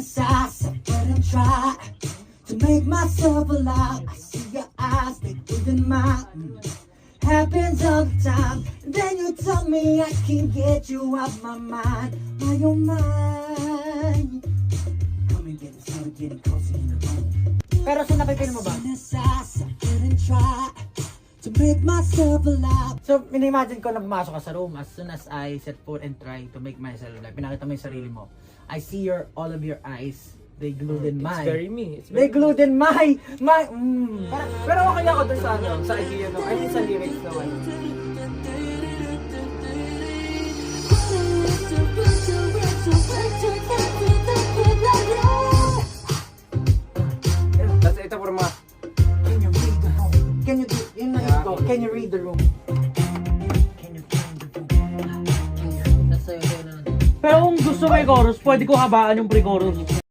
synthesize, I wouldn't try to make myself alive. I see your eyes, they within mine. Happens all the time. And then you tell me I can't get you out my mind. Are you mine? Come and get me started getting closer in the room. Pero sinapipin mo ba? Synthesize, I wouldn't try to make myself alive. So, minimagine ko na pumasok ka sa room as soon as I set foot and try to make myself alive. Pinakita mo yung sarili mo. I see all of your eyes. They glued in my. It's very me. It's They very glued in my. Pero okay ako dun sa ano, sa idea no. I mean sa lyrics no ano. Tapos ito for mga Can you read the room? Can you do, yun na Yeah. ito. Can you read the room? Can you read the room? Can you? That's sa'yo na. Pero kung gusto mo yung chorus, pwede ko habaan yung pre-chorus.